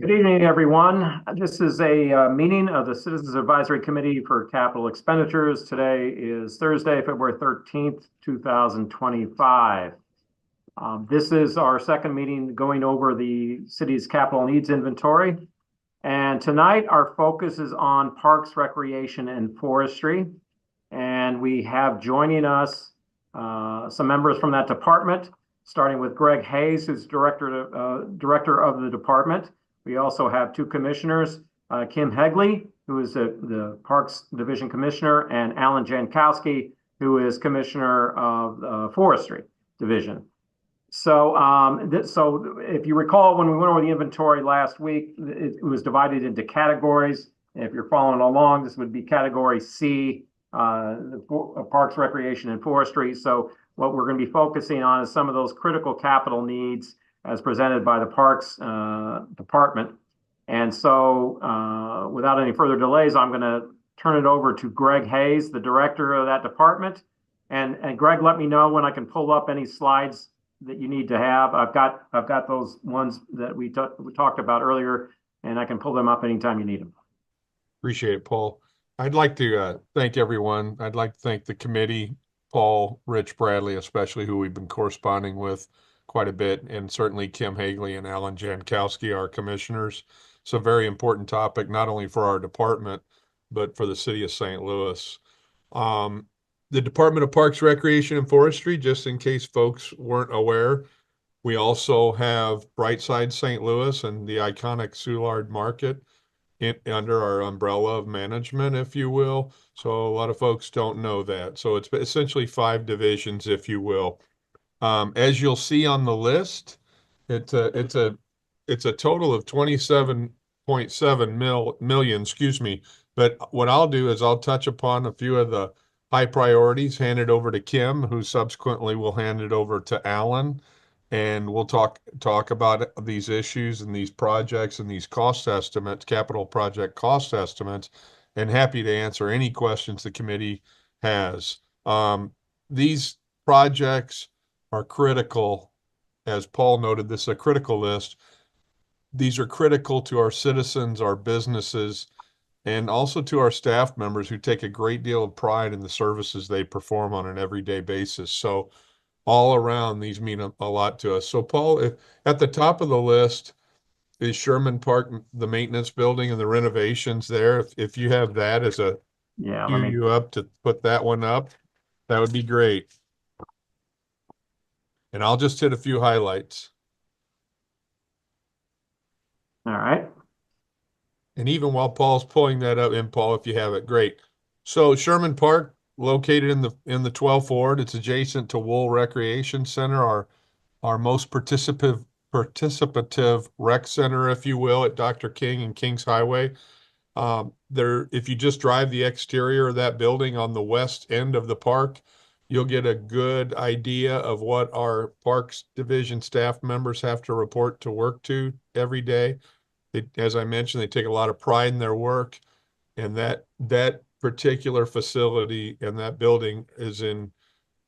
Good evening, everyone. This is a meeting of the Citizens Advisory Committee for Capital Expenditures. Today is Thursday, February 13th, 2025. This is our second meeting going over the city's capital needs inventory. And tonight, our focus is on parks, recreation, and forestry. And we have joining us some members from that department, starting with Greg Hayes, who's director of the department. We also have two commissioners, Kim Hegley, who is the Parks Division Commissioner, and Alan Jankowski, who is Commissioner of the Forestry Division. So if you recall, when we went over the inventory last week, it was divided into categories. If you're following along, this would be category C, Parks, Recreation, and Forestry. So what we're going to be focusing on is some of those critical capital needs as presented by the Parks Department. And so without any further delays, I'm going to turn it over to Greg Hayes, the director of that department. And Greg, let me know when I can pull up any slides that you need to have. I've got those ones that we talked about earlier, and I can pull them up anytime you need them. Appreciate it, Paul. I'd like to thank everyone. I'd like to thank the committee, Paul, Rich, Bradley, especially, who we've been corresponding with quite a bit, and certainly Kim Hagley and Alan Jankowski, our commissioners. It's a very important topic, not only for our department, but for the city of St. Louis. The Department of Parks, Recreation, and Forestry, just in case folks weren't aware, we also have Brightside St. Louis and the iconic Soulard Market under our umbrella of management, if you will. So a lot of folks don't know that. So it's essentially 5 divisions, if you will. As you'll see on the list, it's a total of 27.7 million, excuse me. But what I'll do is I'll touch upon a few of the high priorities, hand it over to Kim, who subsequently will hand it over to Alan, and we'll talk about these issues and these projects and these cost estimates, capital project cost estimates, and happy to answer any questions the committee has. These projects are critical. As Paul noted, this is a critical list. These are critical to our citizens, our businesses, and also to our staff members who take a great deal of pride in the services they perform on an everyday basis. So all around, these mean a lot to us. So Paul, at the top of the list is Sherman Park, the maintenance building and the renovations there. If you have that as a cue you up to put that one up, that would be great. And I'll just hit a few highlights. All right. And even while Paul's pulling that up, and Paul, if you have it, great. So Sherman Park, located in the 12th Ward, it's adjacent to Wool Recreation Center, our most participative rec center, if you will, at Dr. King and Kings Highway. If you just drive the exterior of that building on the west end of the park, you'll get a good idea of what our Parks Division staff members have to report to work to every day. As I mentioned, they take a lot of pride in their work, and that particular facility and that building is in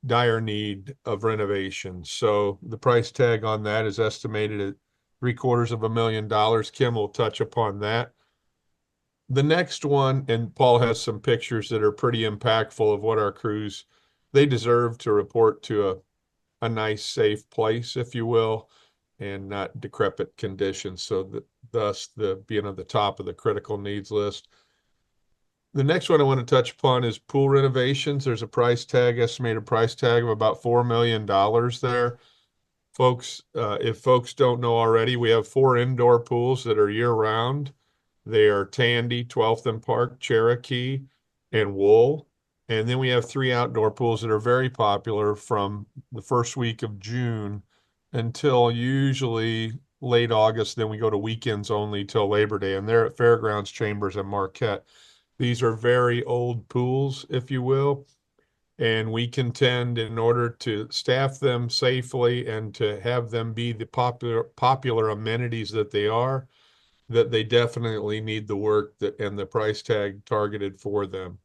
dire need of renovation. So the price tag on that is estimated at $750,000. Kim will touch upon that. The next one, and Paul has some pictures that are pretty impactful of what our crews, they deserve to report to a nice, safe place, if you will, and not decrepit conditions. So thus the being on the top of the critical needs list. The next one I want to touch upon is pool renovations. There's a price tag, estimated price tag of about $4 million there. Folks, if folks don't know already, we have 4 indoor pools that are year-round. They are Tandy, 12th and Park, Cherokee, and Wool. And then we have 3 outdoor pools that are very popular from the first week of June until usually late August. Then we go to weekends only till Labor Day, and they're at Fairgrounds, Chambers, and Marquette. These are very old pools, if you will, and we contend in order to staff them safely and to have them be the popular amenities that they are, that they definitely need the work and the price tag targeted for them.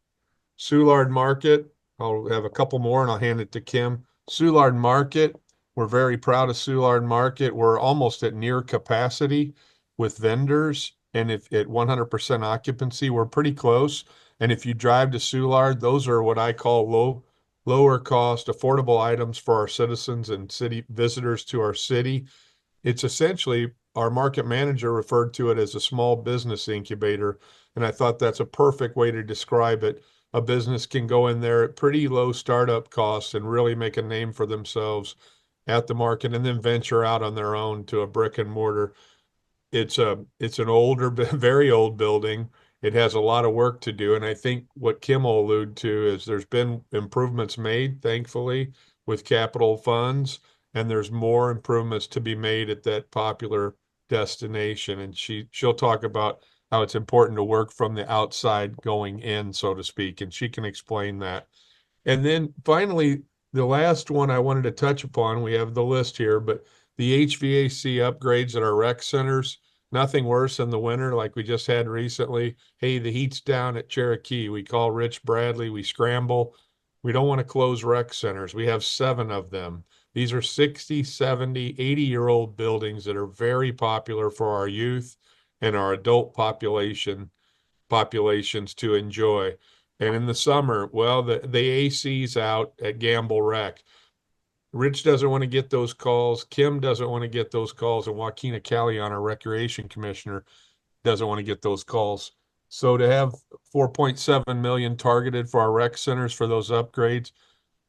Soulard Market, I'll have a couple more and I'll hand it to Kim. Soulard Market, we're very proud of Soulard Market. We're almost at near capacity. with vendors. And if at 100% occupancy, we're pretty close. And if you drive to Soulard, those are what I call lower cost, affordable items for our citizens and city visitors to our city. It's essentially, our market manager referred to it as a small business incubator. And I thought that's a perfect way to describe it. A business can go in there at pretty low startup costs and really make a name for themselves at the market and then venture out on their own to a brick and mortar. It's an older, very old building. It has a lot of work to do, and I think what Kim will allude to is there's been improvements made, thankfully, with capital funds, and there's more improvements to be made at that popular destination. And she'll talk about how it's important to work from the outside going in, so to speak, and she can explain that. And then finally, the last one I wanted to touch upon, we have the list here, but the HVAC upgrades at our rec centers, nothing worse in the winter like we just had recently. Hey, the heat's down at Cherokee. We call Rich Bradley, we scramble. We don't want to close rec centers. We have 7 of them. These are 60, 70, 80-year-old buildings that are very popular for our youth and our adult populations to enjoy. And in the summer, well, the AC's out at Gamble Rec. Rich doesn't want to get those calls. Kim doesn't want to get those calls. And Joaquina Callion, our recreation commissioner, doesn't want to get those calls. So to have 4.7 million targeted for our rec centers for those upgrades,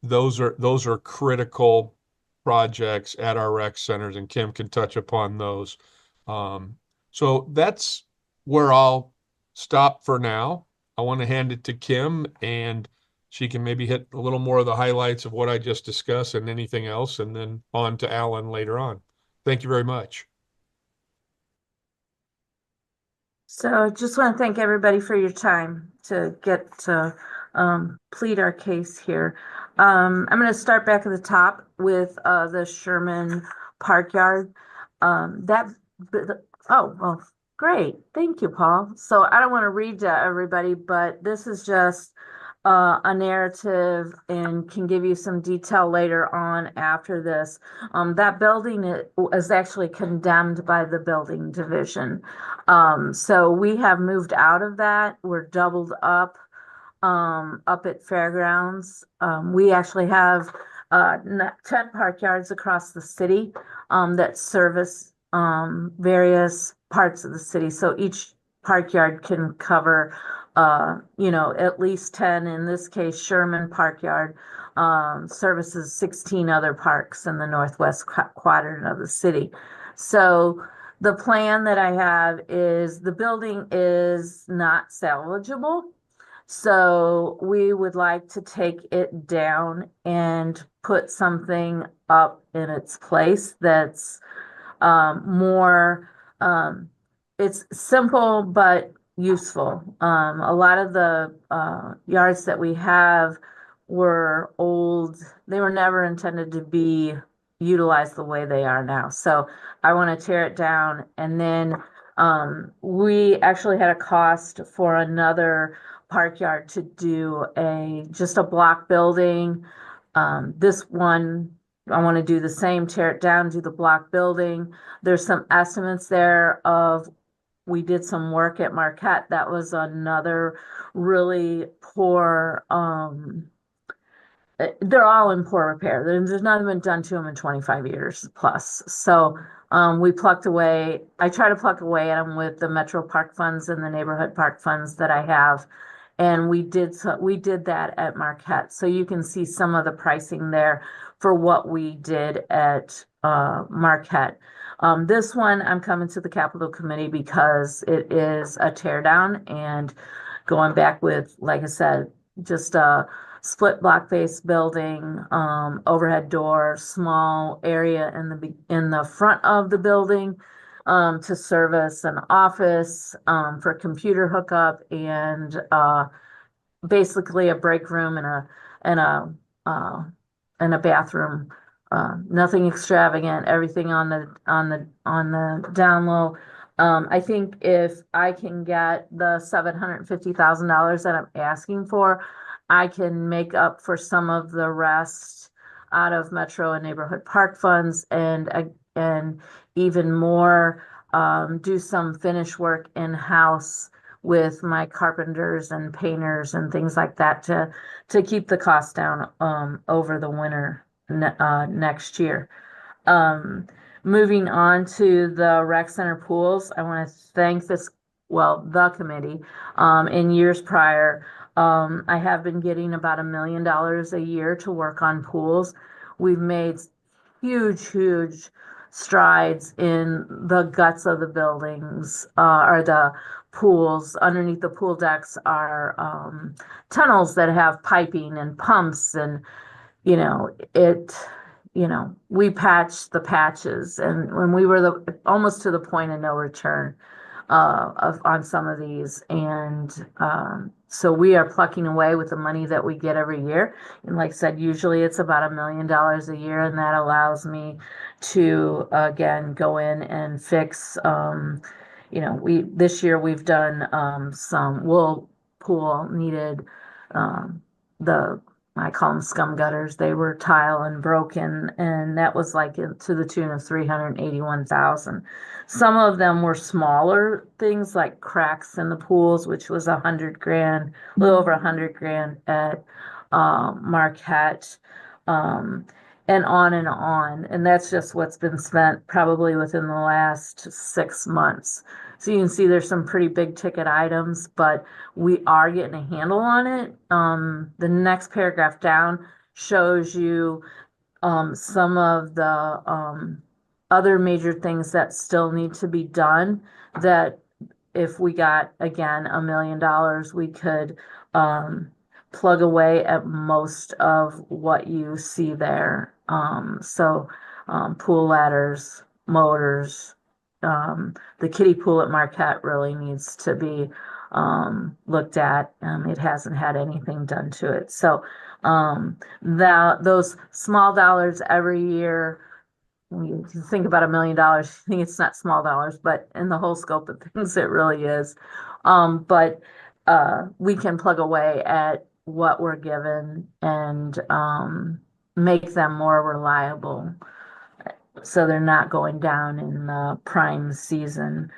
those are critical projects at our rec centers, and Kim can touch upon those. So that's where I'll stop for now. I want to hand it to Kim, and she can maybe hit a little more of the highlights of what I just discussed and anything else, and then on to Alan later on. Thank you very much. So just want to thank everybody for your time to get to plead our case here. I'm going to start back at the top with the Sherman Park Yard. Oh, well, great. Thank you, Paul. So I don't want to read to everybody, but this is just a narrative and can give you some detail later on after this. That building is actually condemned by the building division. So we have moved out of that. We're doubled up at Fairgrounds. We actually have 10 park yards across the city that service various parts of the city. So each park yard can cover at least 10. In this case, Sherman Park Yard services 16 other parks in the northwest quadrant of the city. So the plan that I have is the building is not salvageable. So we would like to take it down and put something up in its place that's more, it's simple but useful. A lot of the yards that we have were old. They were never intended to be utilized the way they are now. So I want to tear it down. And then we actually had a cost for another park yard to do just a block building. This one, I want to do the same, tear it down, do the block building. There's some estimates there we did some work at Marquette. That was another really poor, they're all in poor repair. There's nothing been done to them in 25 years plus. So we plucked away. I try to pluck away at them with the Metro Park funds and the neighborhood park funds that I have. And we did that at Marquette. So you can see some of the pricing there for what we did at Marquette. This one, I'm coming to the Capital Committee because it is a tear down and going back with, like I said, just a split block face building, overhead door, small area in the front of the building to service an office for computer hookup and basically a break room and a bathroom. Nothing extravagant, everything on the down low. I think if I can get the $750,000 that I'm asking for, I can make up for some of the rest out of Metro and neighborhood park funds and even more do some finish work in-house with my carpenters and painters and things like that to keep the cost down over the winter next year. Moving on to the rec center pools, I want to thank the committee. In years prior, I have been getting about $1 million a year to work on pools. We've made huge strides in the guts of the buildings, or the pools. Underneath the pool decks are tunnels that have piping and pumps, and we patched the patches, and when we were almost to the point of no return on some of these, and so we are plucking away with the money that we get every year. And like I said, usually it's about $1 million a year, and that allows me to again go in and fix. This year we've done some wool pool needed the I call them scum gutters. They were tile and broken, and that was like to the tune of 381,000. Some of them were smaller things like cracks in the pools, which was $100,000, a little over $100,000 at Marquette, and on and on. And that's just what's been spent probably within the last 6 months. So you can see there's some pretty big ticket items, but we are getting a handle on it. The next paragraph down shows you some of the other major things that still need to be done, that if we got, again, $1 million, we could plug away at most of what you see there. Pool ladders, motors, the kiddie pool at Marquette really needs to be looked at. It hasn't had anything done to it. So those small dollars every year, when you think about $1 million, you think it's not small dollars, but in the whole scope of things, it really is. But we can plug away at what we're given and make them more reliable, so they're not going down in the prime season.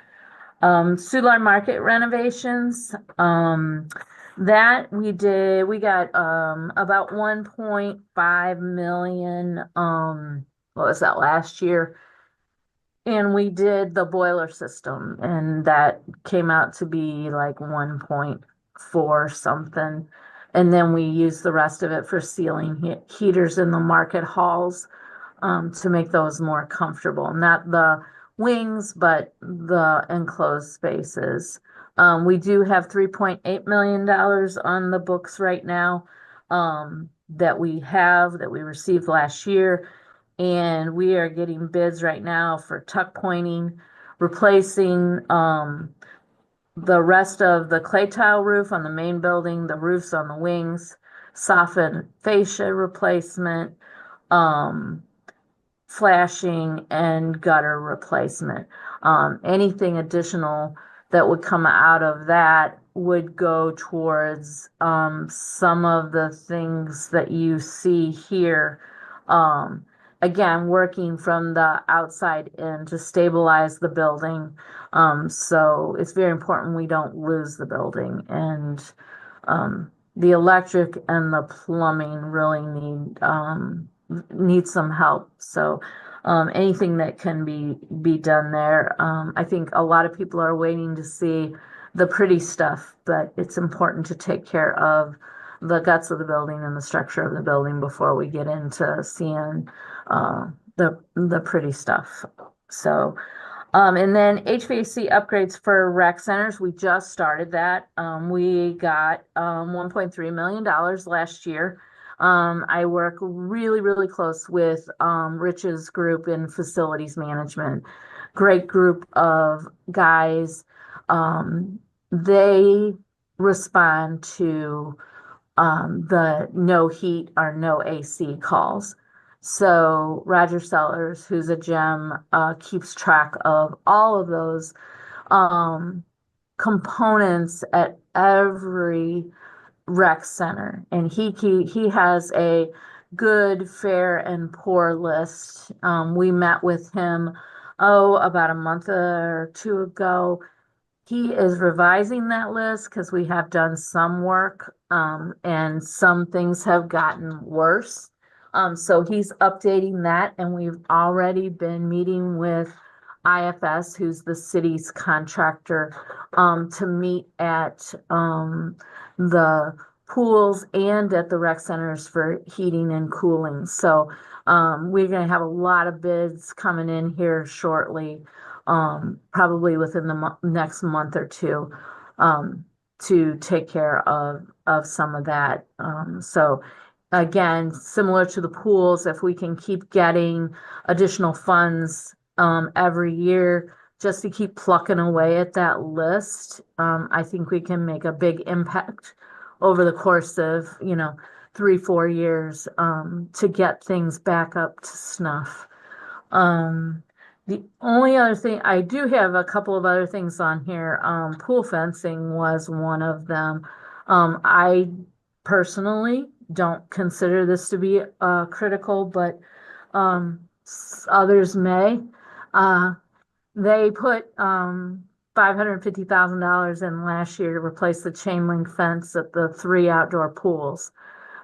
Soudlar Market renovations, that we got about 1.5 million, what was that, last year? And we did the boiler system, and that came out to be like 1.4 something. And then we used the rest of it for ceiling heaters in the market halls, to make those more comfortable. Not the wings, but the enclosed spaces. We do have $3.8 million on the books right now, that we received last year. And we are getting bids right now for tuck pointing, replacing the rest of the clay tile roof on the main building, the roofs on the wings, soffit fascia replacement, flashing, and gutter replacement. Anything additional that would come out of that would go towards some of the things that you see here. Again, working from the outside in to stabilize the building. So it's very important we don't lose the building. And the electric and the plumbing really need some help. So anything that can be done there. I think a lot of people are waiting to see the pretty stuff, but it's important to take care of the guts of the building and the structure of the building before we get into seeing the pretty stuff. So, and then HVAC upgrades for rec centers, we just started that. We got $1.3 million last year. I work really close with Rich's group in facilities management. Great group of guys. They respond to the no heat or no AC calls. So Roger Sellers, who's a gem, keeps track of all of those components at every rec center, and he has a good, fair, and poor list. We met with him about a month or two ago. He is revising that list because we have done some work, and some things have gotten worse. So he's updating that, and we've already been meeting with IFS, who's the city's contractor, to meet at the pools and at the rec centers for heating and cooling. So we're going to have a lot of bids coming in here shortly, probably within the next month or two, to take care of some of that. So again, similar to the pools, if we can keep getting additional funds every year just to keep plucking away at that list, I think we can make a big impact over the course of, 3-4 years, to get things back up to snuff. The only other thing, I do have a couple of other things on here. Pool fencing was one of them. I personally don't consider this to be critical, but others may. They put $550,000 in last year to replace the chain link fence at the 3 outdoor pools.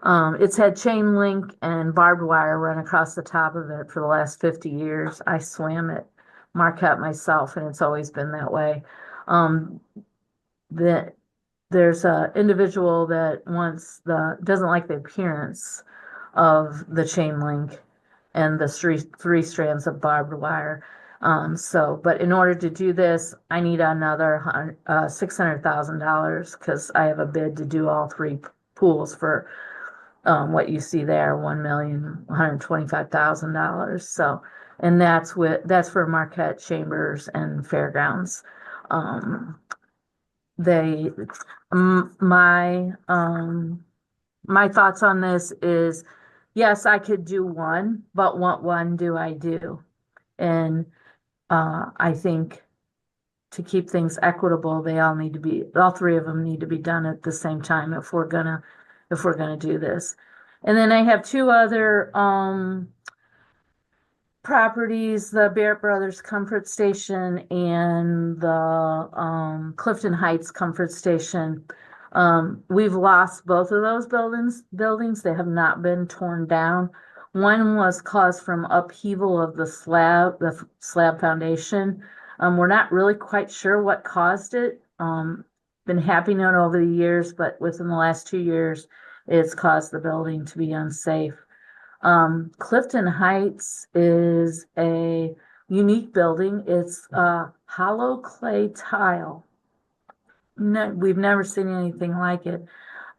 It's had chain link and barbed wire run across the top of it for the last 50 years. I swam at Marquette myself, and it's always been that way. There's an individual that doesn't like the appearance of the chain link and the three strands of barbed wire. But in order to do this, I need another $600,000 because I have a bid to do all 3 pools for what you see there, $1,125,000. So, and that's for Marquette Chambers and Fairgrounds. My thoughts on this is, yes, I could do one, but what one do I do? And I think to keep things equitable, all 3 of them need to be done at the same time if we're gonna do this. And then I have 2 other properties, the Barrett Brothers Comfort Station and the Clifton Heights Comfort Station. We've lost both of those buildings. They have not been torn down. One was caused from upheaval of the slab foundation. We're not really quite sure what caused it. Been happening over the years, but within the last 2 years, it's caused the building to be unsafe. Clifton Heights is a unique building. It's hollow clay tile. No, we've never seen anything like it.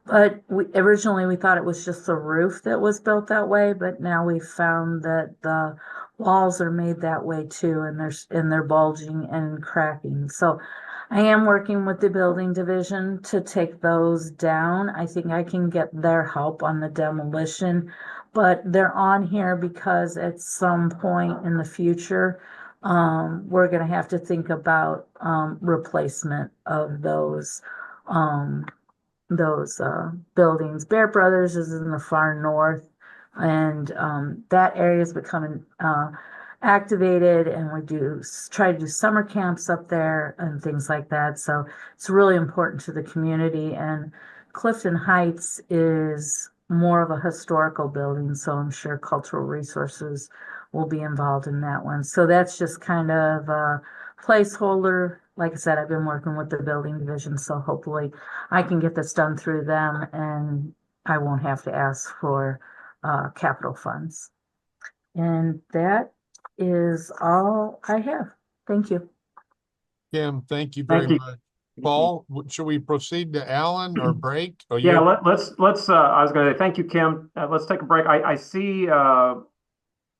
But originally we thought it was just the roof that was built that way, but now we've found that the walls are made that way too, and they're bulging and cracking. So I am working with the building division to take those down. I think I can get their help on the demolition, but they're on here because at some point in the future, we're going to have to think about replacement of those buildings. Bear Brothers is in the far north, and that area is becoming activated, and we try to do summer camps up there and things like that. So it's really important to the community. And Clifton Heights is more of a historical building, so I'm sure cultural resources will be involved in that one. So that's just kind of a placeholder. Like I said, I've been working with the building division, so hopefully I can get this done through them and I won't have to ask for capital funds. And that is all I have. Thank you. Kim, thank you very Thank you. much. Paul, should we proceed to Alan or break? Yeah, let's I was gonna say, thank you, Kim. Let's take a break. I see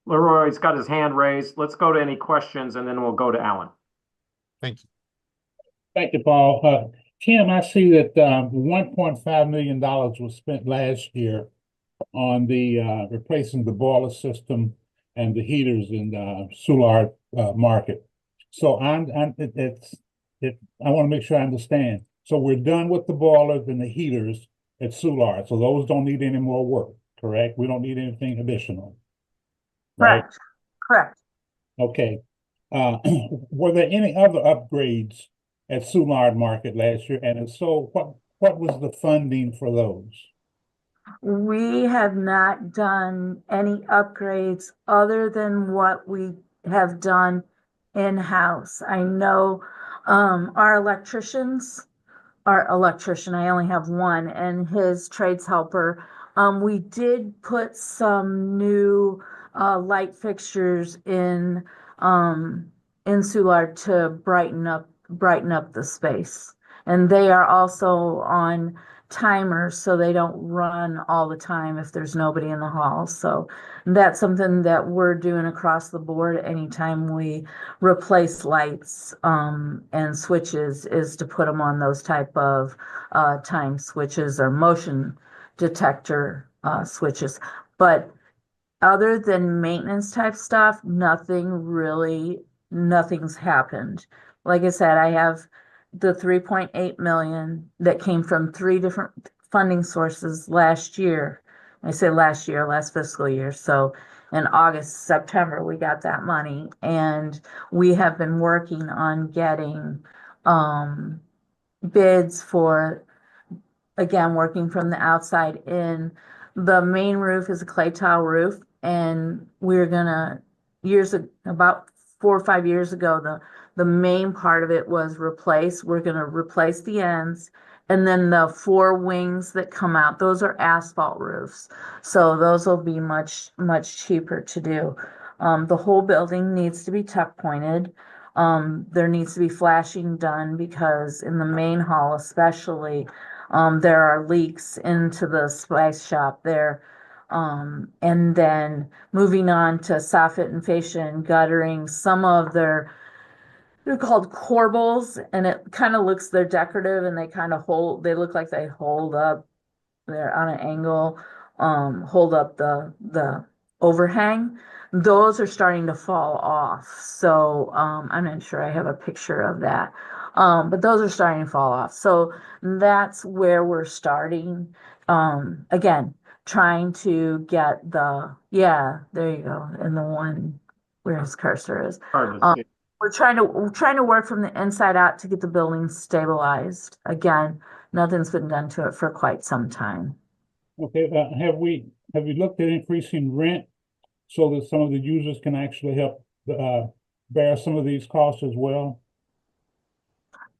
Leroy's got his hand raised. Let's go to any questions and then we'll go to Alan. Thank you. Thank you, Paul. Kim, I see that $1.5 million was spent last year on the replacing the boiler system and the heaters in the Soulard market. So I want to make sure I understand. So we're done with the boilers and the heaters at Soulard. So those don't need any more work, correct? We don't need anything additional. Right? Correct. Okay. Were there any other upgrades at Soulard Market last year? And if so, what was the funding for those? We have not done any upgrades other than what we have done in-house. I know our electrician, I only have one, and his trades helper. We did put some new light fixtures in Soulard to brighten up the space. And they are also on timers so they don't run all the time if there's nobody in the hall. So that's something that we're doing across the board anytime we replace lights and switches, is to put them on those type of time switches or motion detector switches. But other than maintenance type stuff, nothing's happened. Like I said, I have the 3.8 million that came from three different funding sources last year. I say last year, last fiscal year. So in August, September, we got that money, and we have been working on getting bids for, again, working from the outside in. The main roof is a clay tile roof, and we're gonna, about 4 or 5 years ago, the main part of it was replaced. We're gonna replace the ends, and then the four wings that come out, those are asphalt roofs. So those will be much, much cheaper to do. The whole building needs to be tuck pointed. There needs to be flashing done because in the main hall especially, there are leaks into the spice shop there. And then moving on to soffit and fascia and guttering, they're called corbels, and it kind of looks, they're decorative, and they look like they hold up, they're on an angle, hold up the overhang. Those are starting to fall off. So I'm not sure I have a picture of that. But those are starting to fall off. So that's where we're starting. Again, trying to get yeah, there you go. And the one where his cursor is. Hard to see. We're trying to work from the inside out to get the building stabilized. Again, nothing's been done to it for quite some time. Okay, have you looked at increasing rent so that some of the users can actually help bear some of these costs as well?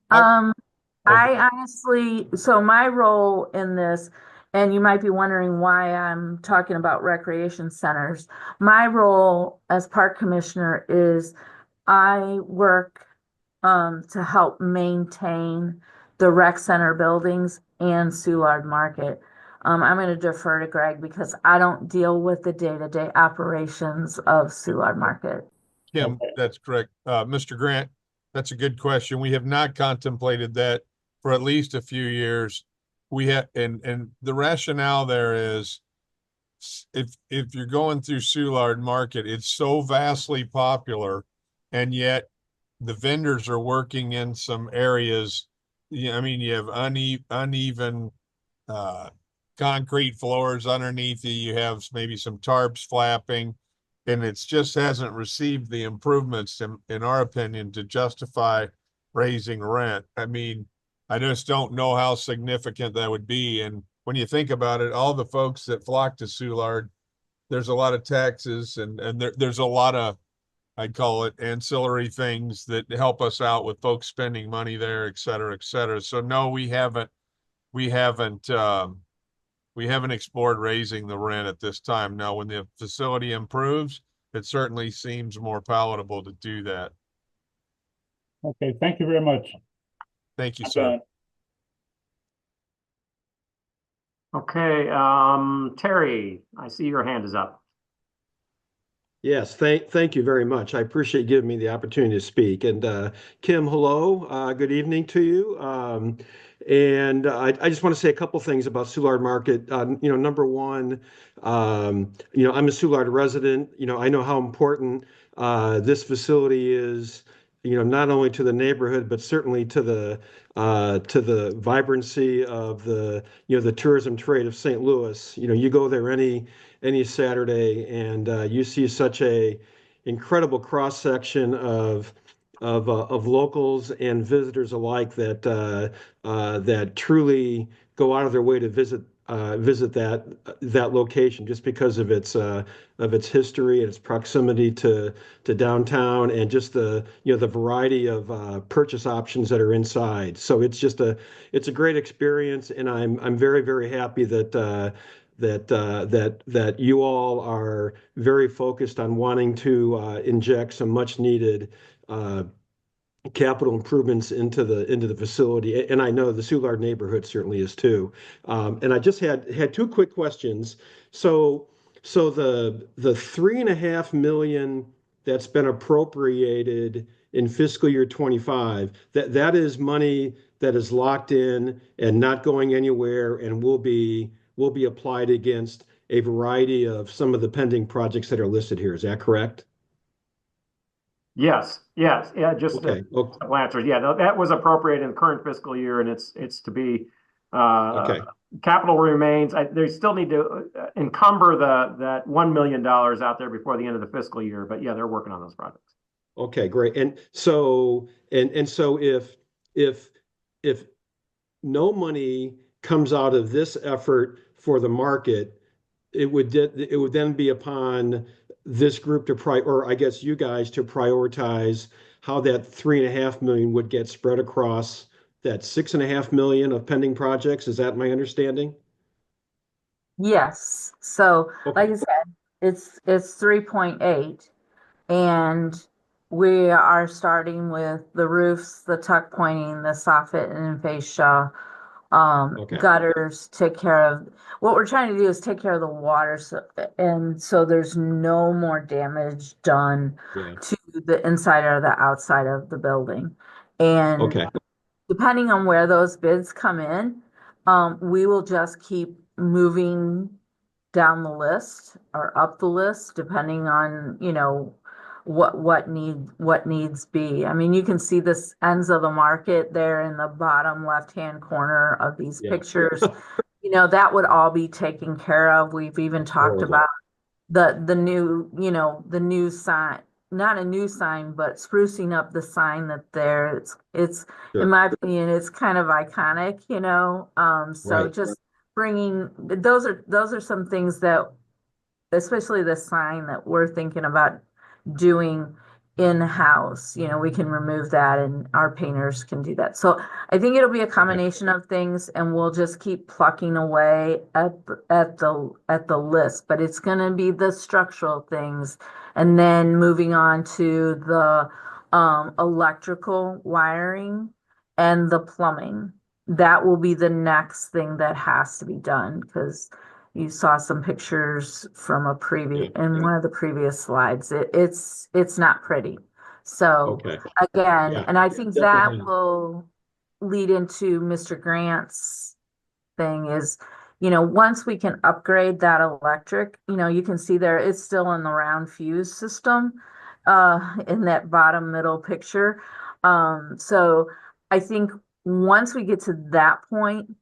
I honestly, so my role in this, and you might be wondering why I'm talking about recreation centers. My role as park commissioner is I work to help maintain the rec center buildings and Soulard Market. I'm going to defer to Greg because I don't deal with the day-to-day operations of Soulard Market. Kim, Okay. that's correct. Mr. Grant, that's a good question. We have not contemplated that for at least a few years. We have, and the rationale there is if you're going through Soulard Market, it's so vastly popular, and yet the vendors are working in some areas. I mean, you have uneven concrete floors underneath you. You have maybe some tarps flapping, and it's just hasn't received the improvements, in our opinion, to justify raising rent. I mean, I just don't know how significant that would be. And when you think about it, all the folks that flock to Soulard, there's a lot of taxes and there's a lot of, I'd call it, ancillary things that help us out with folks spending money there, et cetera, et cetera. So no, we haven't explored raising the rent at this time. Now, when the facility improves, it certainly seems more palatable to do that. Okay, thank you very much. Thank you, sir. Okay, Terry, I see your hand is up. Yes, thank you very much. I appreciate giving me the opportunity to speak. And Kim, hello, good evening to you. And I just want to say a couple things about Soulard Market. Number one, I'm a Soulard resident. I know how important this facility is, not only to the neighborhood, but certainly to the vibrancy of the tourism trade of St. Louis. You go there any Saturday, and you see such a incredible cross-section of locals and visitors alike that truly go out of their way to visit that location just because of its history and its proximity to downtown, and just the variety of purchase options that are inside. So it's a great experience, and I'm very, very happy that you all are very focused on wanting to inject some much needed capital improvements into the facility. And I know the Soulard neighborhood certainly is too. And I just had two quick questions. So the $3.5 million that's been appropriated in fiscal year 25, that is money that is locked in and not going anywhere, and will be applied against a variety of some of the pending projects that are listed here. Is that correct? Yes, yes, yeah, just Okay. a couple answers. Yeah, that was appropriated in the current fiscal year, and it's to be, Okay. capital remains. They still need to encumber that $1 million out there before the end of the fiscal year, but yeah, they're working on those projects. Okay, great. And so if no money comes out of this effort for the market, it would then be upon this group or I guess you guys, to prioritize how that $3.5 million would get spread across that $6.5 million of pending projects. Is that my understanding? Yes. So Okay. like I said, it's 3.8, and we are starting with the roofs, the tuck pointing, the soffit and fascia, Okay. gutters, take care of what we're trying to do is take care of the water, so there's no more damage done Yeah. to the inside or the outside of the building. And Okay. depending on where those bids come in, we will just keep moving down the list or up the list, depending on, what needs be. I mean, you can see this ends of the market there in the bottom left-hand corner of these Yeah. pictures. That would all be taken care of. We've even talked Horrible. about the new, the new sign, not a new sign, but sprucing up the sign that there. It's Sure. in my opinion, it's kind of iconic, so Right. just bringing, those are some things that, especially the sign, that we're thinking about doing in-house. We can remove that and our painters can do that. So I think it'll be a combination of things, and we'll just keep plucking away at the list, but it's going to be the structural things, and then moving on to the electrical wiring and the plumbing. That will be the next thing that has to be done, because you saw some pictures from in one of the previous slides. It's not pretty. So Okay. again, Yeah. and I think that will lead into Mr. Grant's thing is, once we can upgrade that electric, you can see there it's still in the round fuse system, in that bottom middle picture. So I think once we get to that point,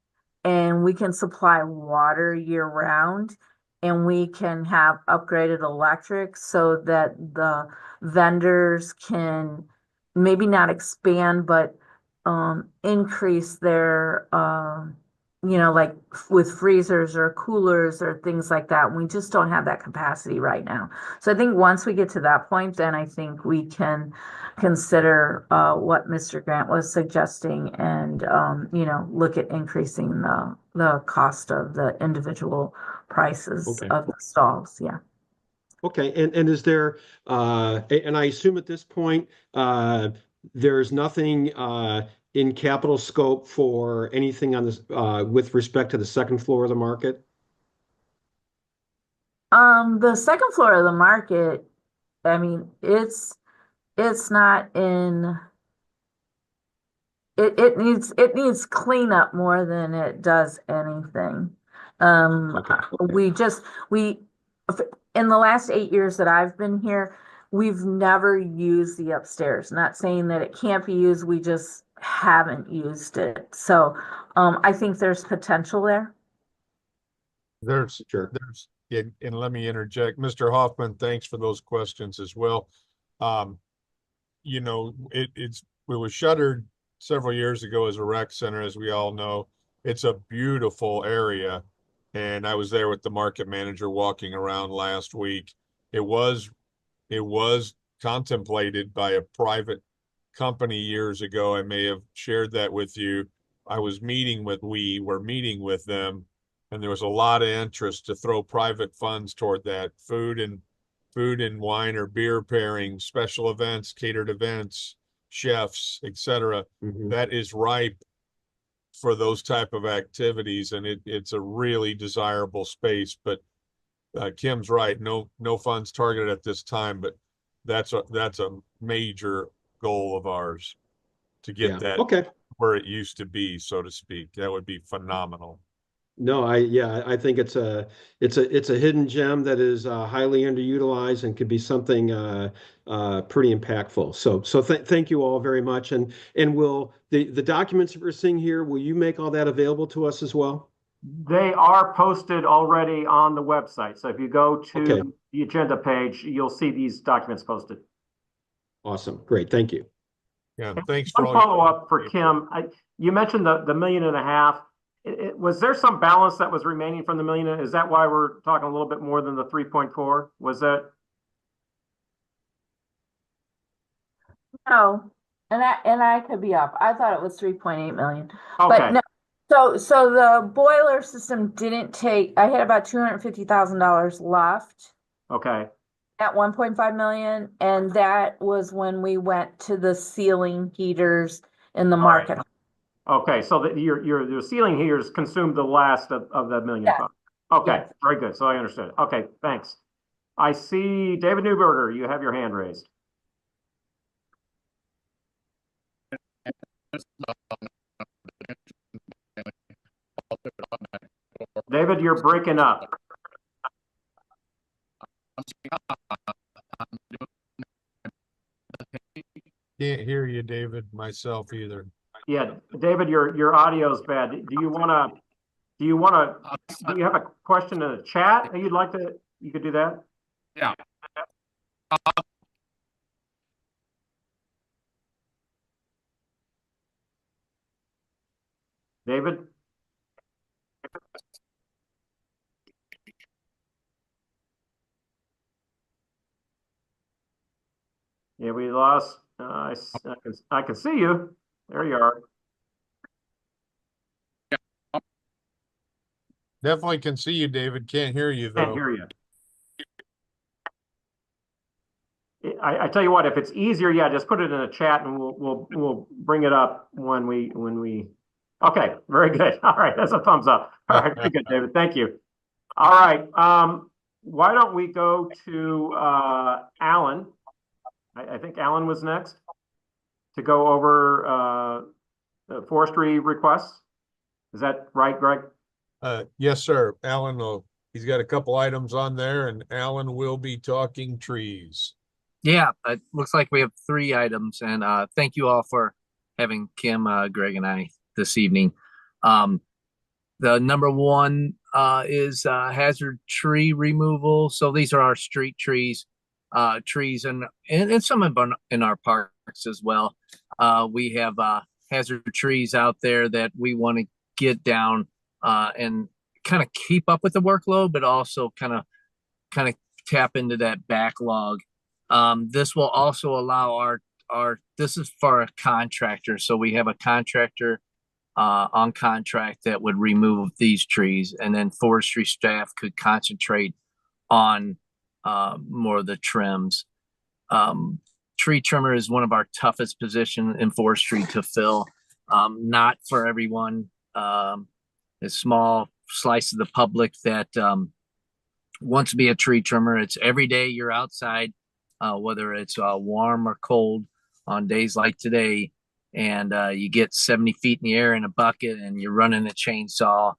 and we can supply water year round, and we can have upgraded electric, so that the vendors can maybe not expand, but increase their, like with freezers or coolers or things like that. We just don't have that capacity right now. So I think once we get to that point, then I think we can consider what Mr. Grant was suggesting, and look at increasing the cost of the individual prices Okay. of the stalls. Yeah. Okay. And is there and I assume at this point there's nothing in capital scope for anything on this with respect to the second floor of the market? The second floor of the market, I mean, it's not in, it needs cleanup more than it does anything. Okay. We in the last 8 years that I've been here, we've never used the upstairs. Not saying that it can't be used, we just haven't used it. So I think there's potential there. There's Sure. and let me interject, Mr. Hoffman, thanks for those questions as well. You know, it was shuttered several years ago as a rec center, as we all know. It's a beautiful area. And I was there with the market manager walking around last week. It was contemplated by a private company years ago. I may have shared that with you. We were meeting with them, and there was a lot of interest to throw private funds toward that. Food and wine or beer pairing, special events, catered events, chefs, etc. Mhm. That is ripe for those type of activities, and it's a really desirable space. But Kim's right, no funds targeted at this time, but that's a major goal of ours to get Yeah. that Okay. where it used to be, so to speak. That would be phenomenal. No, I think it's a hidden gem that is highly underutilized and could be something pretty impactful. So thank you all very much. And will the documents that we're seeing here, will you make all that available to us as well? They are posted already on the website. So if you go Okay. to the agenda page, you'll see these documents posted. Awesome. Great. Thank you. Yeah, thanks for One all your follow-up for Kim. You mentioned the $1.5 million. Was there some balance that was remaining from the million? Is that why we're talking a little bit more than the 3.4? Was that? No, and I could be up. I thought it was 3.8 million. Okay. But no. So the boiler system didn't take, I had about $250,000 left Okay. at 1.5 million, and that was when we went to the ceiling heaters in the All right. market. Okay, so that your ceiling heaters consumed the last of that million. Yes. Okay, Yes. very good. So I understood. Okay, thanks. I see David Newberger, you have your hand raised. David, you're breaking up. Can't hear you, David, myself either. Yeah, David, your audio's bad. Do you have a question in the chat that you could do that? Yeah. David? Yeah, we lost. I can see you. There you are. Definitely can see you, David. Can't hear you Can't though. hear you. I tell you what, if it's easier, yeah, just put it in a chat and we'll bring it up when we. Okay, very good. All right, that's a thumbs up. All right, very good, David. Thank you. All right, why don't we go to Alan? I think Alan was next to go over the forestry requests. Is that right, Greg? Yes, sir. He's got a couple items on there, and Alan will be talking trees. Yeah, it looks like we have 3 items, and thank you all for having Kim, Greg, and I this evening. The number 1 is hazard tree removal. So these are our street trees, and some in our parks as well. We have hazard trees out there that we want to get down and kind of keep up with the workload, but also kind of tap into that backlog. This will also allow this is for a contractor. So we have a contractor on contract that would remove these trees, and then forestry staff could concentrate on more of the trims. Tree trimmer is one of our toughest positions in forestry to fill. Not for everyone. A small slice of the public that wants to be a tree trimmer. It's every day you're outside, whether it's warm or cold on days like today, and you get 70 feet in the air in a bucket and you're running a chainsaw,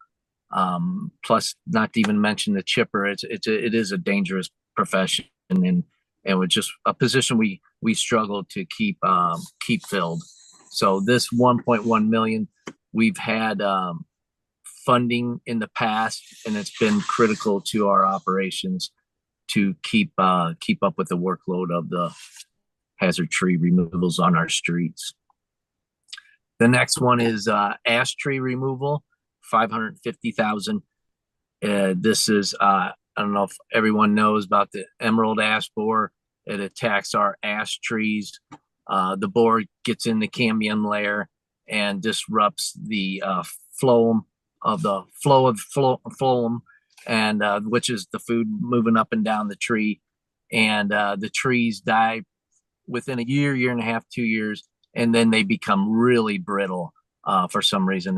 plus not to even mention the chipper. It is a dangerous profession, and with just a position we struggle to keep filled. So this 1.1 million, we've had funding in the past, and it's been critical to our operations to keep up with the workload of the hazard tree removals on our streets. The next one is ash tree removal, 550,000. This is I don't know if everyone knows about the emerald ash borer. It attacks our ash trees. The borer gets in the cambium layer and disrupts the phloem, and which is the food moving up and down the tree. And the trees die within a year and a half, 2 years, and then they become really brittle. For some reason,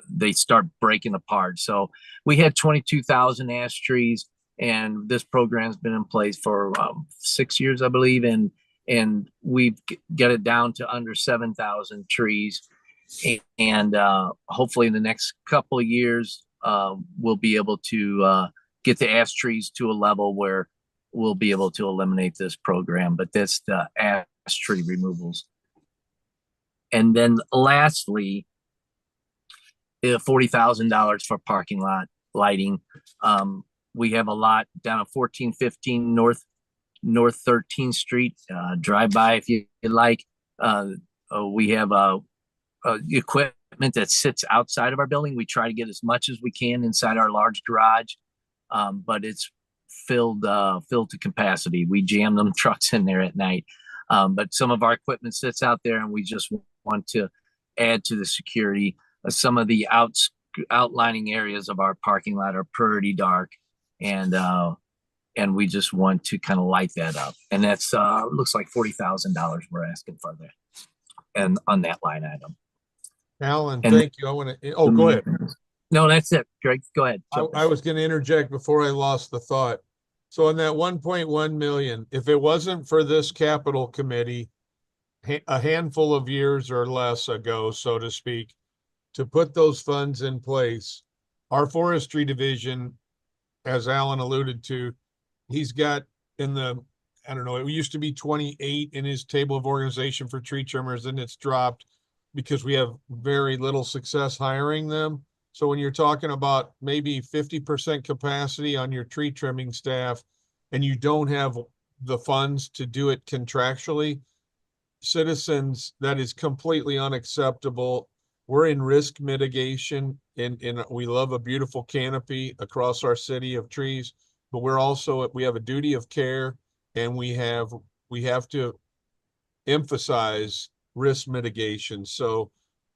they start breaking apart. So we had 22,000 ash trees, and this program's been in place for 6 years, I believe, and we've got it down to under 7,000 trees. And hopefully in the next couple of years, we'll be able to get the ash trees to a level where we'll be able to eliminate this program. But that's the ash tree removals. And then lastly, $40,000 for parking lot lighting. We have a lot down at 1415 North 13th Street. Drive by if you like. We have equipment that sits outside of our building. We try to get as much as we can inside our large garage, but it's filled to capacity. We jam them trucks in there at night. But some of our equipment sits out there, and we just want to add to the security. Some of the outlining areas of our parking lot are pretty dark, and we just want to kind of light that up. And that's looks like $40,000 we're asking for there, and on that line item. Alan, And thank you. I want to, oh, go ahead. No, that's it, Greg. Go ahead. I was going to interject before I lost the thought. So on that 1.1 million, if it wasn't for this capital committee, a handful of years or less ago, so to speak, to put those funds in place, our forestry division, as Alan alluded to, he's got in the, I don't know, it used to be 28 in his table of organization for tree trimmers, and it's dropped because we have very little success hiring them. So when you're talking about maybe 50% capacity on your tree trimming staff, and you don't have the funds to do it contractually, citizens, that is completely unacceptable. We're in risk mitigation, and we love a beautiful canopy across our city of trees, but we have a duty of care, and we have to emphasize risk mitigation. So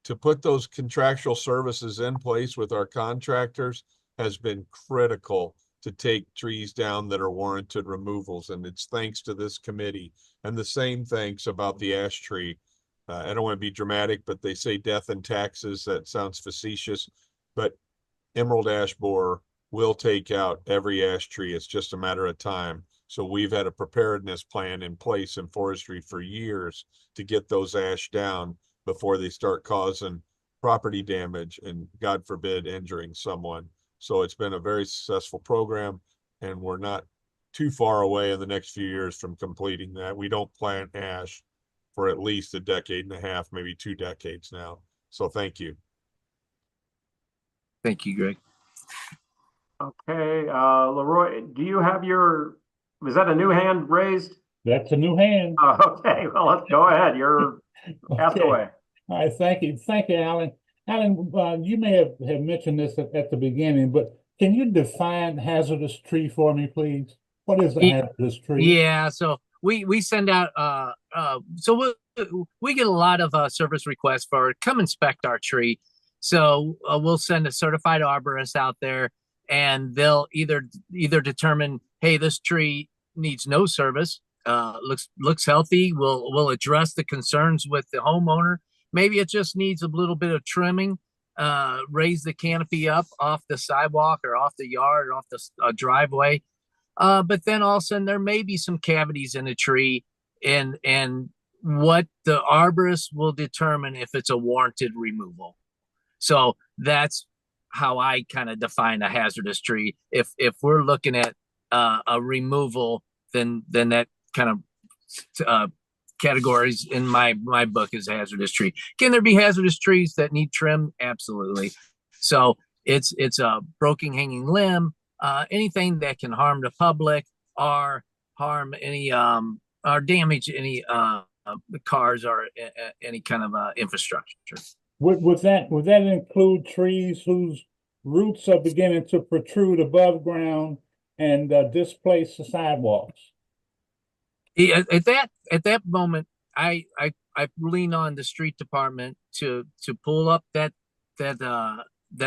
to put those contractual services in place with our contractors has been critical to take trees down that are warranted removals. And it's thanks to this committee. And the same thanks about the ash tree. I don't want to be dramatic, but they say death and taxes. That sounds facetious, but emerald ash borer will take out every ash tree. It's just a matter of time. So we've had a preparedness plan in place in forestry for years to get those ash down before they start causing property damage and, God forbid, injuring someone. So it's been a very successful program, and we're not too far away in the next few years from completing that. We don't plant ash for at least a decade and a half, maybe 2 decades now. So thank you. Thank you, Greg. Okay, Leroy, do you have was that a new hand raised? That's a new hand. Okay, well, let's go ahead. You're asked Okay. away. All right, thank you. Thank you, Alan. Alan, you may have mentioned this at the beginning, but can you define hazardous tree for me, please? What is a hazardous tree? Yeah, so we send out so we get a lot of service requests for come inspect our tree. So we'll send a certified arborist out there, and they'll either determine, hey, this tree needs no service, looks healthy. We'll address the concerns with the homeowner. Maybe it just needs a little bit of trimming, raise the canopy up off the sidewalk or off the yard or off the driveway. But then all of a sudden there may be some cavities in the tree, and what the arborist will determine if it's a warranted removal. So that's how I kind of define a hazardous tree. If we're looking at a removal, then that kind of categories in my book as a hazardous tree. Can there be hazardous trees that need trim? Absolutely. So it's a broken hanging limb, anything that can harm the public or harm any or damage any cars or any kind of infrastructure. Would that include trees whose roots are beginning to protrude above ground and displace the sidewalks? Yeah, at that moment, I lean on the street department to pull up that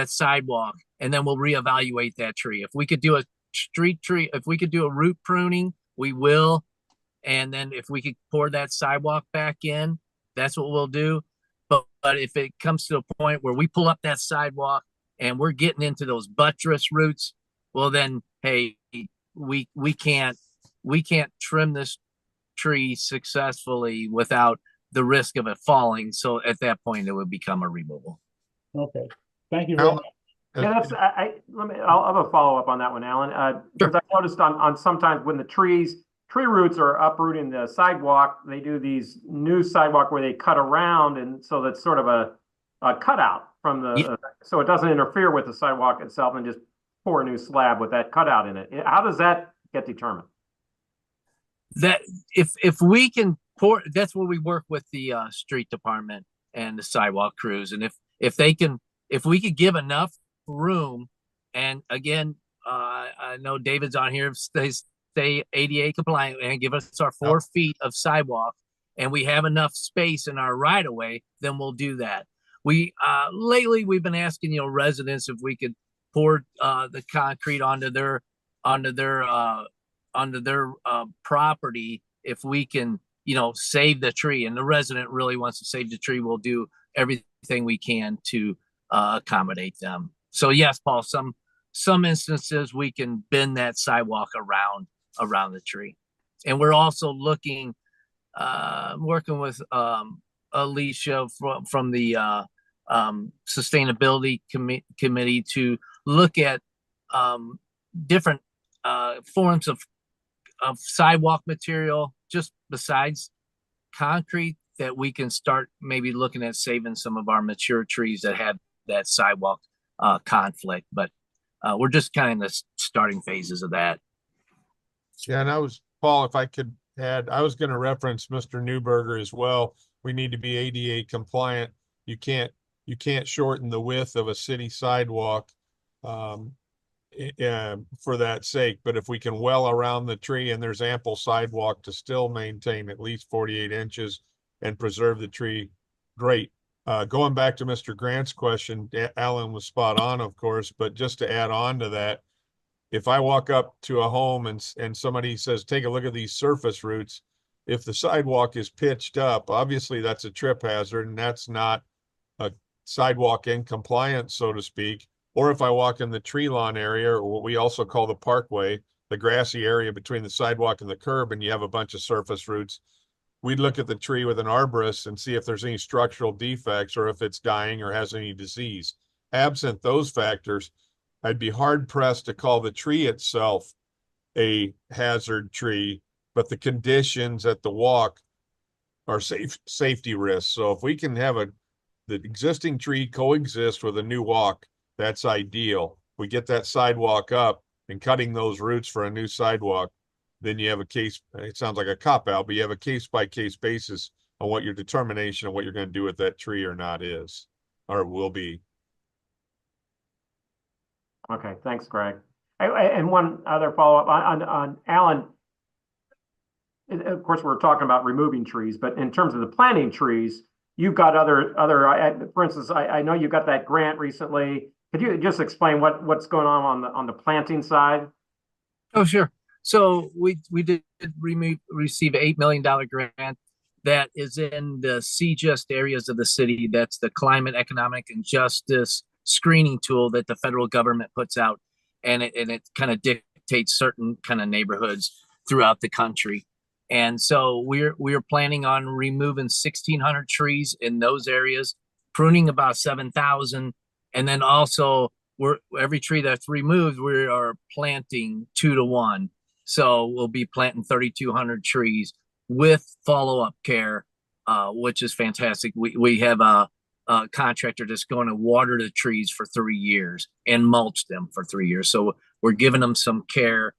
sidewalk, and then we'll reevaluate that tree. If we could do a street tree, if we could do a root pruning, we will. And then if we could pour that sidewalk back in, that's what we'll do. But if it comes to a point where we pull up that sidewalk and we're getting into those buttress roots, well then, hey, we can't trim this tree successfully without the risk of it falling. So at that point, it would become a removal. Okay, thank you very much. Yeah, I'll have a follow-up on that one, Alan. Because I noticed on sometimes when the tree roots are uprooting the sidewalk, they do these new sidewalk where they cut around, and so that's sort of a cutout from the, so it doesn't interfere with the sidewalk itself, and just pour a new slab with that cutout in it. How does that get determined? That if we can pour, that's where we work with the street department and the sidewalk crews, and if we could give enough room, and again, I know David's on here, stay ADA compliant and give us our 4 feet of sidewalk, and we have enough space in our right of way, then we'll do that. We lately we've been asking residents if we could pour the concrete onto their property, if we can save the tree, and the resident really wants to save the tree. We'll do everything we can to accommodate them. So yes, Paul, some instances we can bend that sidewalk around the tree. And we're also looking, working with Alicia from the sustainability committee to look at different forms of sidewalk material, just besides concrete, that we can start maybe looking at saving some of our mature trees that have that sidewalk conflict. But we're just kind of in the starting phases of that. Yeah, and Paul, if I could add, I was going to reference Mr. Newberger as well. We need to be ADA compliant. You can't shorten the width of a city sidewalk for that sake. But if we can well around the tree and there's ample sidewalk to still maintain at least 48 inches and preserve the tree, great. Going back to Mr. Grant's question, Alan was spot on, of course, but just to add on to that, if I walk up to a home and somebody says, take a look at these surface roots, if the sidewalk is pitched up, obviously that's a trip hazard, and that's not a sidewalk in compliance, so to speak. Or if I walk in the tree lawn area, or what we also call the parkway, the grassy area between the sidewalk and the curb, and you have a bunch of surface roots, we'd look at the tree with an arborist and see if there's any structural defects or if it's dying or has any disease. Absent those factors, I'd be hard pressed to call the tree itself a hazard tree, but the conditions at the walk are safety risks. So if we can have the existing tree coexist with a new walk, that's ideal. We get that sidewalk up and cutting those roots for a new sidewalk, then you have a case, it sounds like a cop-out, but you have a case-by-case basis on what your determination of what you're going to do with that tree or not is, or will be. Okay, thanks, Greg. And one other follow-up on Alan. Of course, we're talking about removing trees, but in terms of the planting trees, you've got other. For instance, I know you got that grant recently. Could you just explain what's going on the planting side? Oh, sure. So we did receive $8 million grant that is in the CJUST areas of the city. That's the Climate, Economic, and Justice screening tool that the federal government puts out, and it kind of dictates certain kind of neighborhoods throughout the country. And so we're planning on removing 1,600 trees in those areas, pruning about 7,000, and then also every tree that's removed, we are planting 2 to 1. So we'll be planting 3,200 trees with follow-up care, which is fantastic. We have a contractor that's going to water the trees for 3 years and mulch them for 3 years. So we're giving them some care,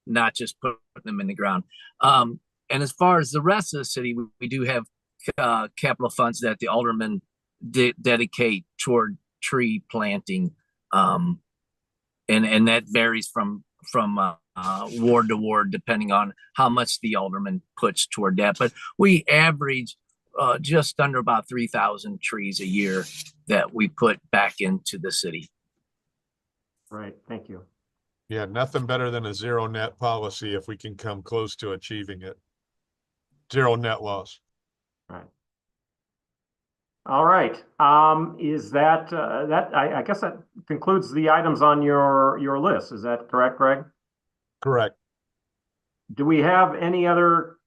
not just putting them in the ground. And as far as the rest of the city, we do have capital funds that the aldermen dedicate toward tree planting. And that varies from ward to ward, depending on how much the alderman puts toward that. But we average just under about 3,000 trees a year that we put back into the city. Right, thank you. Yeah, nothing better than a zero net policy if we can come close to achieving it. Zero net loss. Right. All right. Is that I guess that concludes the items on your list. Is that correct, Greg? Correct. Do we have any other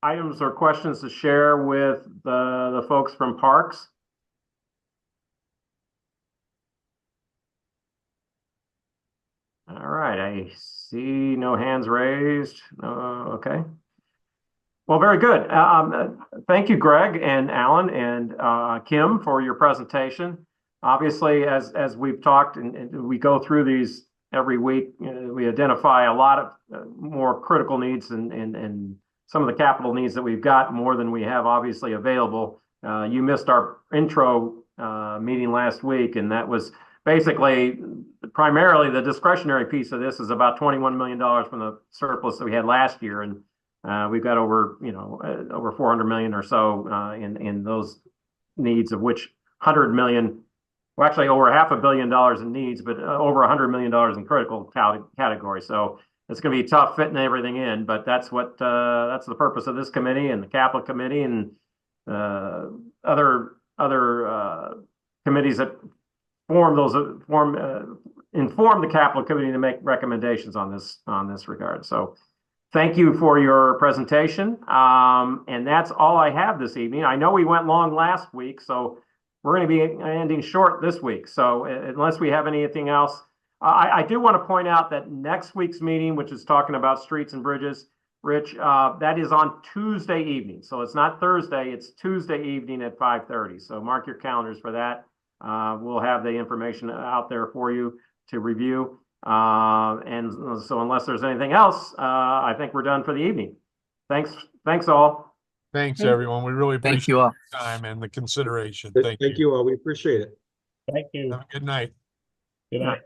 items or questions to share with the folks from Parks? All right, I see no hands raised. Okay. Well, very good. Thank you, Greg and Alan and Kim, for your presentation. Obviously, as we've talked and we go through these every week, we identify a lot of more critical needs and some of the capital needs that we've got more than we have obviously available. You missed our intro meeting last week, and that was basically primarily the discretionary piece of this is about $21 million from the surplus that we had last year. And we've got over, over 400 million or so in those needs, of which 100 million, well, actually over $500 million in needs, but over $100 million in critical category. So it's going to be tough fitting everything in, but that's the purpose of this committee and the capital committee and other committees that inform the capital committee to make recommendations on this regard. So thank you for your presentation. And that's all I have this evening. I know we went long last week, so we're going to be ending short this week. So unless we have anything else, I do want to point out that next week's meeting, which is talking about streets and bridges, Rich, that is on Tuesday evening. So it's not Thursday, it's Tuesday evening at 5:30. So mark your calendars for that. We'll have the information out there for you to review. And so unless there's anything else, I think we're done for the evening. Thanks all. Thanks, everyone. We really Thank appreciate you all. the time and the consideration. Thank you all. We appreciate it. Thank you. Have a good night. Good night.